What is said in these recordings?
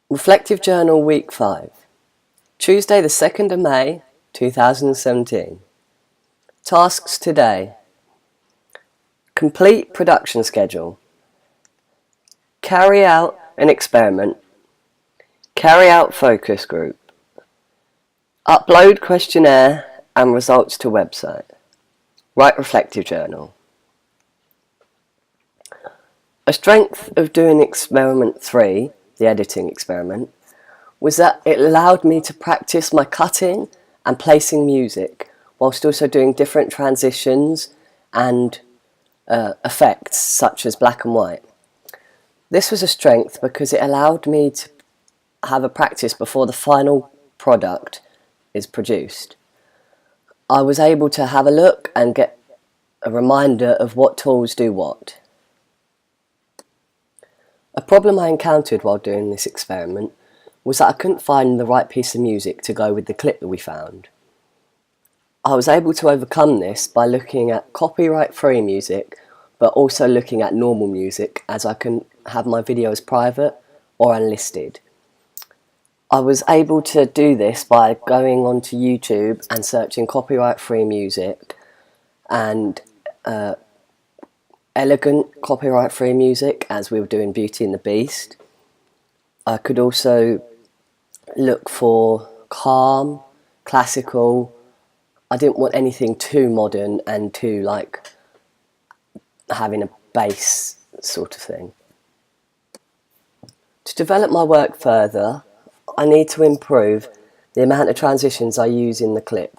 Reflective Journal Week 5, Tuesday the 2nd of May 2017. Tasks today: complete production schedule, carry out an experiment, carry out focus group, upload questionnaire and results to website, write reflective journal. A strength of doing experiment 3, the editing experiment, was that it allowed me to practice my cutting and placing music whilst also doing different transitions and effects such as black and white. This was a strength because it allowed me to have a practice before the final product is produced. I was able to have a look and get a reminder of what tools do what. A problem I encountered while doing this experiment was that I couldn't find the right piece of music to go with the clip that we found. I was able to overcome this by looking at copyright-free music, but also looking at normal music, as I can have my videos private or unlisted. I was able to do this by going onto YouTube and searching copyright-free music and elegant copyright-free music, as we were doing Beauty and the Beast. I could also look for calm, classical. I didn't want anything too modern and too like having a bass sort of thing. To develop my work further, I need to improve the amount of transitions I use in the clip.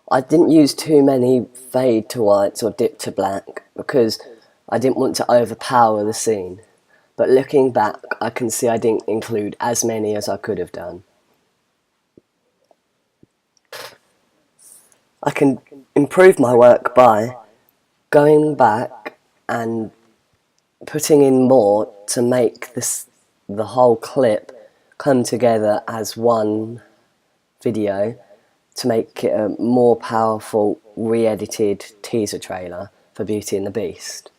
I didn't use too many fade to whites or dip to black because I didn't want to overpower the scene. But looking back, I can see I didn't include as many as I could have done. I can improve my work by going back and putting in more to make the whole clip come together as one video, to make it a more powerful re-edited teaser trailer for Beauty and the Beast.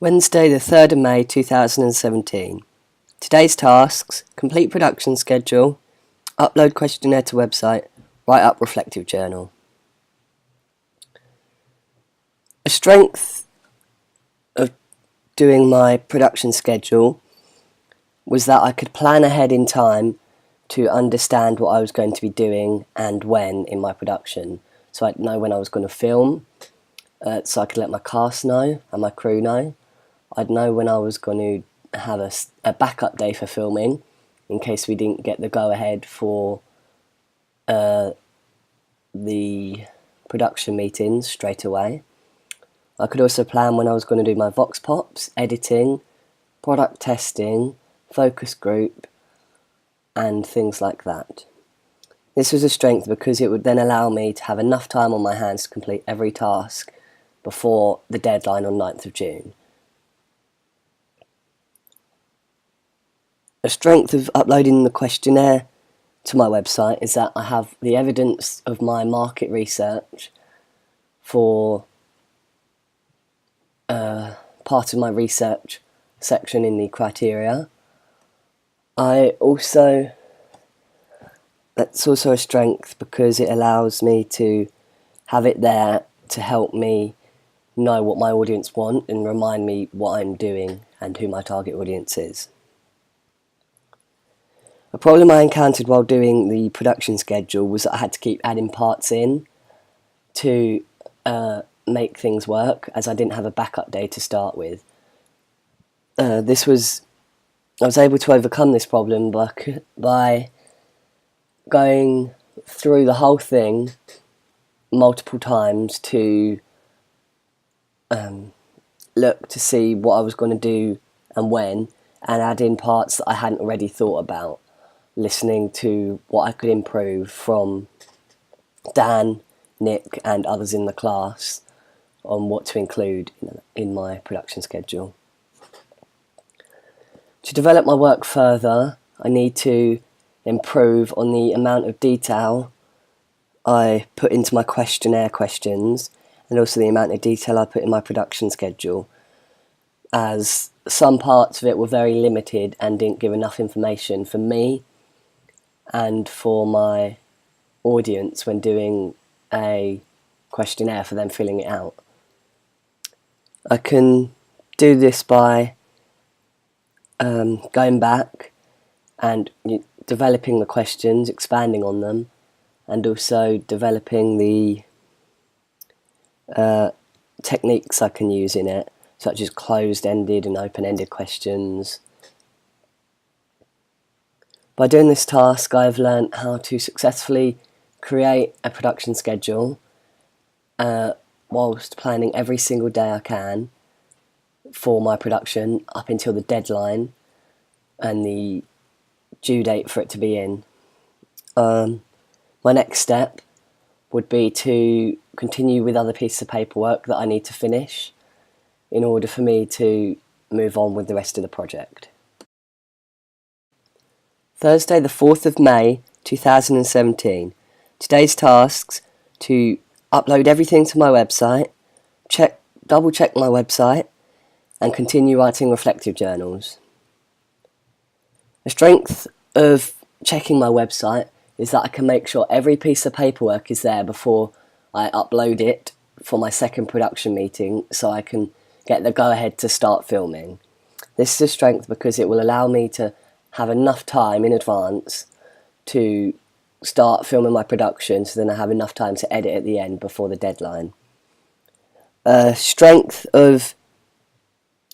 Wednesday the 3rd of May 2017. Today's tasks: complete production schedule, upload questionnaire to website, write up reflective journal. A strength of doing my production schedule was that I could plan ahead in time to understand what I was going to be doing and when in my production. So I'd know when I was going to film, so I could let my cast know and my crew know. I'd know when I was going to have a backup day for filming in case we didn't get the go-ahead for the production meetings straight away. I could also plan when I was going to do my vox pops, editing, product testing, focus group, and things like that. This was a strength because it would then allow me to have enough time on my hands to complete every task before the deadline on 9th of June. A strength of uploading the questionnaire to my website is that I have the evidence of my market research for part of my research section in the criteria. That's also a strength because it allows me to have it there to help me know what my audience want and remind me what I'm doing and who my target audience is. A problem I encountered while doing the production schedule was that I had to keep adding parts in to make things work, as I didn't have a backup day to start with. I was able to overcome this problem by going through the whole thing multiple times to look to see what I was going to do and when, and add in parts that I hadn't already thought about, listening to what I could improve from Dan, Nick and others in the class on what to include in my production schedule. To develop my work further, I need to improve on the amount of detail I put into my questionnaire questions, and also the amount of detail I put in my production schedule, as some parts of it were very limited and didn't give enough information for me and for my audience when doing a questionnaire for them filling it out. I can do this by going back and developing the questions, expanding on them, and also developing the techniques I can use in it, such as closed-ended and open-ended questions. By doing this task, I've learnt how to successfully create a production schedule whilst planning every single day I can for my production up until the deadline and the due date for it to be in. My next step would be to continue with other pieces of paperwork that I need to finish in order for me to move on with the rest of the project. Thursday the 4th of May 2017. Today's tasks: to upload everything to my website, double check my website, and continue writing reflective journals. The strength of checking my website is that I can make sure every piece of paperwork is there before I upload it for my second production meeting, so I can get the go-ahead to start filming. This is a strength because it will allow me to have enough time in advance to start filming my production, so then I have enough time to edit at the end before the deadline. Strength of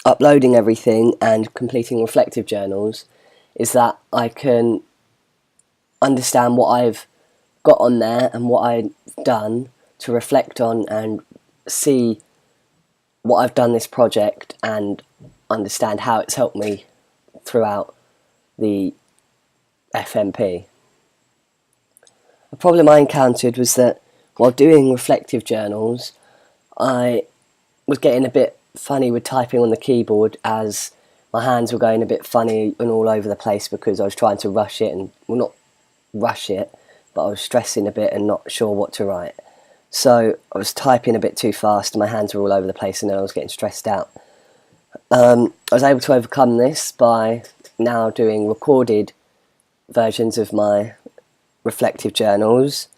uploading everything and completing reflective journals is that I can understand what I've got on there and what I've done to reflect on and see what I've done this project and understand how it's helped me throughout the FMP. A problem I encountered was that while doing reflective journals, I was getting a bit funny with typing on the keyboard, as my hands were going a bit funny and all over the place because I was trying to rush it, and well, not rush it, but I was stressing a bit and not sure what to write. So I was typing a bit too fast and my hands were all over the place, and then I was getting stressed out. I was able to overcome this by now doing recorded versions of my reflective journals.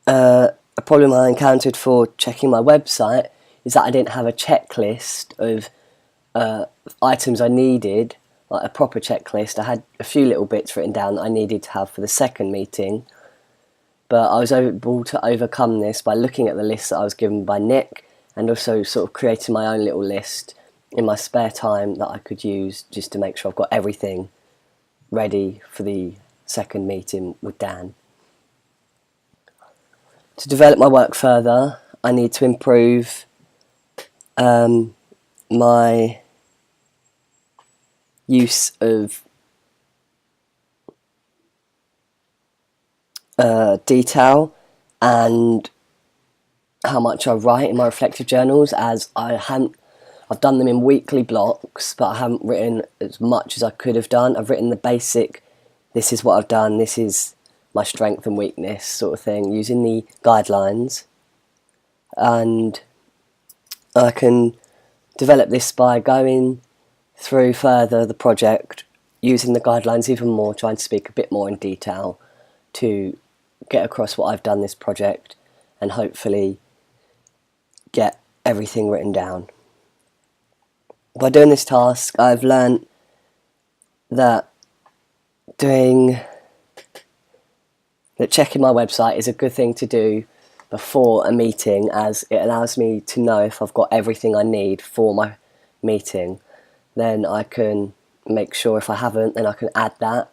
A problem I encountered for checking my website is that I didn't have a checklist of items I needed, like a proper checklist. I had a few little bits written down that I needed to have for the second meeting, but I was able to overcome this by looking at the list that I was given by Nick, and also sort of creating my own little list in my spare time that I could use just to make sure I've got everything ready for the second meeting with Dan. To develop my work further, I need to improve my use of detail and how much I write in my reflective journals, as I've done them in weekly blocks, but I haven't written as much as I could have done. I've written the basic, this is what I've done, this is my strength and weakness sort of thing, using the guidelines, and I can develop this by going through further the project, using the guidelines even more, trying to speak a bit more in detail to get across what I've done this project and hopefully get everything written down. By doing this task, I've learnt that checking my website is a good thing to do before a meeting, as it allows me to know if I've got everything I need for my meeting. Then I can make sure, if I haven't, then I can add that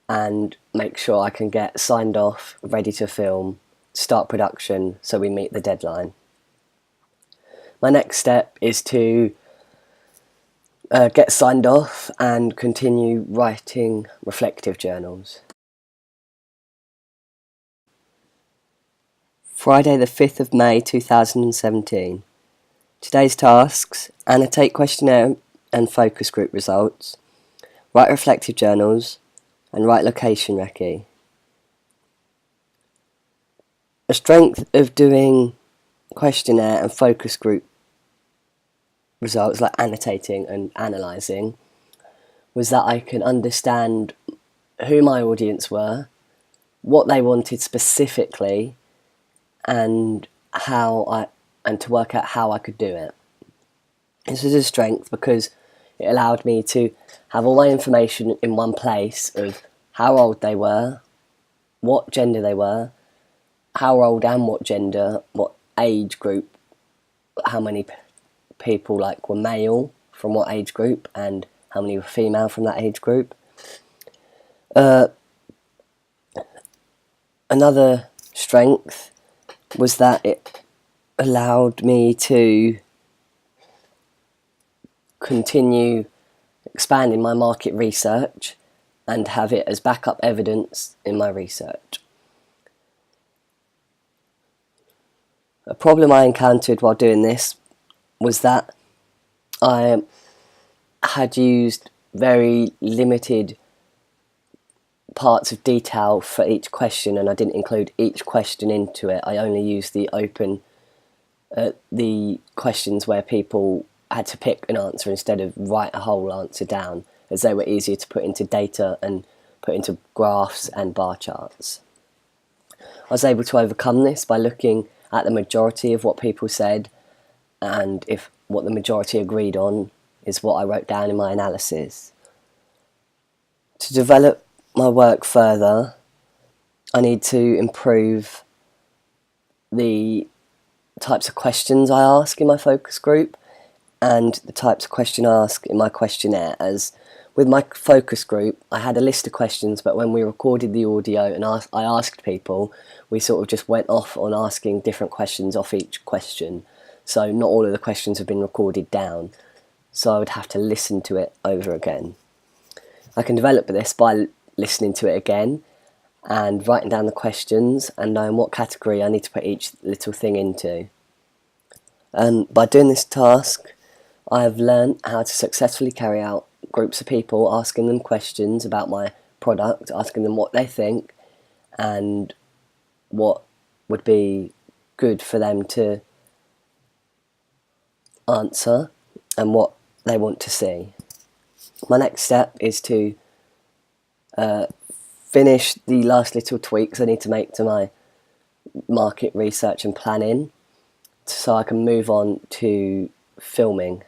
and make sure I can get signed off, ready to film, start production so we meet the deadline. My next step is to get signed off and continue writing reflective journals. Friday the 5th of May 2017. Today's tasks: annotate questionnaire and focus group results, write reflective journals, and write location recce. A strength of doing questionnaire and focus group results, like annotating and analysing, was that I can understand who my audience were, what they wanted specifically, and to work out how I could do it. This was a strength because it allowed me to have all my information in one place of how old they were, what gender they were, how old and what gender, what age group, how many people like were male from what age group, and how many were female from that age group. Another strength was that it allowed me to continue expanding my market research and have it as backup evidence in my research. A problem I encountered while doing this was that I had used very limited parts of detail for each question, and I didn't include each question into it. I only used the questions where people had to pick an answer instead of write a whole answer down, as they were easier to put into data and put into graphs and bar charts. I was able to overcome this by looking at the majority of what people said, and if what the majority agreed on is what I wrote down in my analysis. To develop my work further, I need to improve the types of questions I ask in my focus group and the types of questions I ask in my questionnaire. As with my focus group, I had a list of questions, but when we recorded the audio and I asked people, we sort of just went off on asking different questions off each question. So not all of the questions have been recorded down, so I would have to listen to it over again. I can develop this by listening to it again and writing down the questions and knowing what category I need to put each little thing into. And by doing this task, I have learned how to successfully carry out groups of people, asking them questions about my product, asking them what they think and what would be good for them to answer and what they want to see. My next step is to finish the last little tweaks I need to make to my market research and planning so I can move on to filming.